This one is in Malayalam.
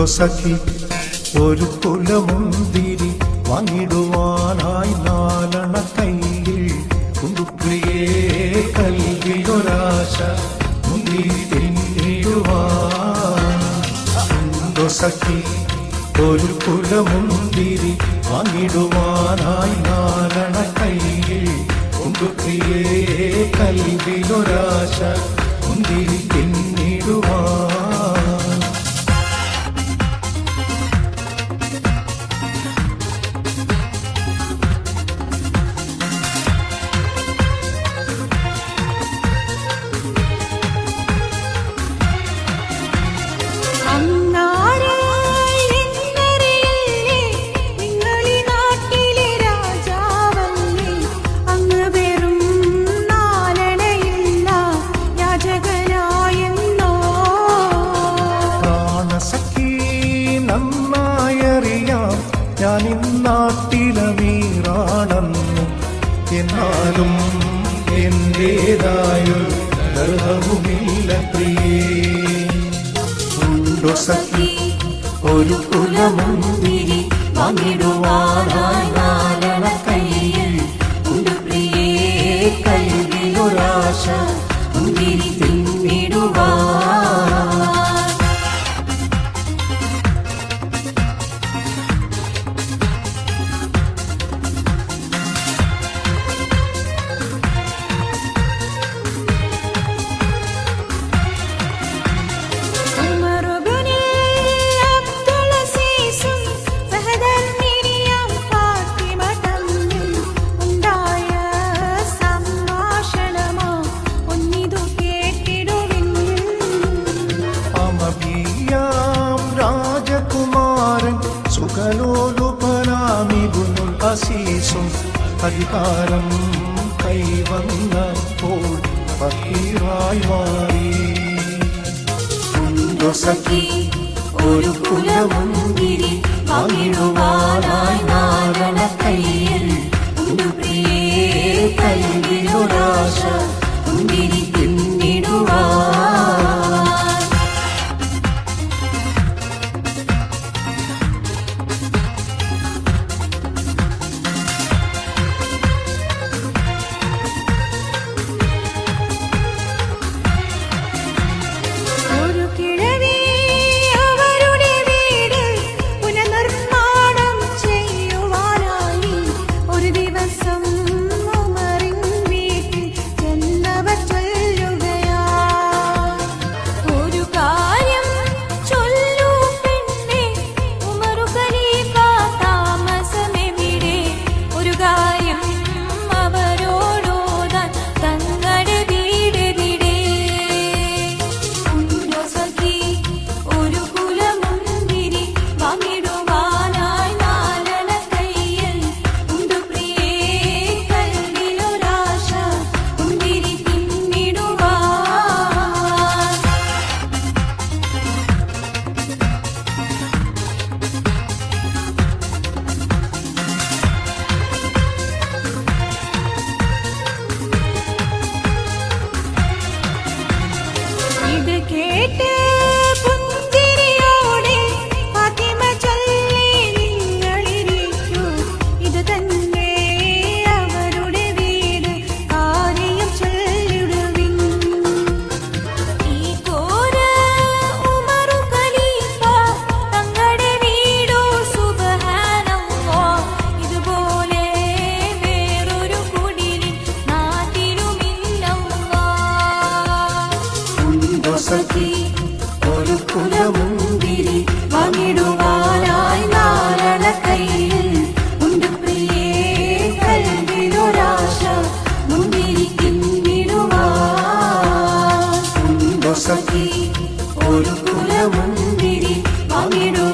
സഖി ഒരു കുലമുന്തിരി വാങ്ങിടുവാനായി നാലണ കയ്യിൽ കുണ്ടുപ്രിയേ കൽവിയൊരാശ മുന്തിരി തിന്നിടുവാൻ സഖി ഒരു കുലമുന്തിരി വാങ്ങിടുവാനായി നാലണ കയ്യിൽ കുണ്ടുപ്രിയേ കൽവിയൊരാശ മുന്തിരി തിന്നിടുവാൻ ഞാനിന്നാട്ടിലമീറാണെന്ന് എന്നാലും എന്റേതായൊരു ഗർഭവുമില്ല പ്രിയേ ഉണ്ടോ സഖി ഒരു കുലമുന്തിരി വാങ്ങിടുവാനായി നാലണ കയ്യിൽ ഉണ്ട് പ്രിയേ കൽവിയൊരാശ മുന്തിരി തിന്നിടുവാൻ സുഖലോലുപനാമിബുനുൽ അസീസും അധികാരം കൈവന്നപ്പോൾ ഫക്കീറായി മാറി സഖി ഒരു കുലമുന്തിരി വാങ്ങിടുവാനായി നാലണ കയ്യിൽ പ്രിയേ കൽവിയൊരാശ മുന്തിരി തിന്നിടുവാൻ സഖി ഒരു കുലമുന്തിരി വാങ്ങിടുവാനായി നാലണ കയ്യിൽ ഉണ്ട് പ്രിയേ കൽവിയൊരാശ മുന്തിരി തിന്നിടുവാൻ സഖി ഒരു കുലമുന്തിരി വാങ്ങിടുവാൻ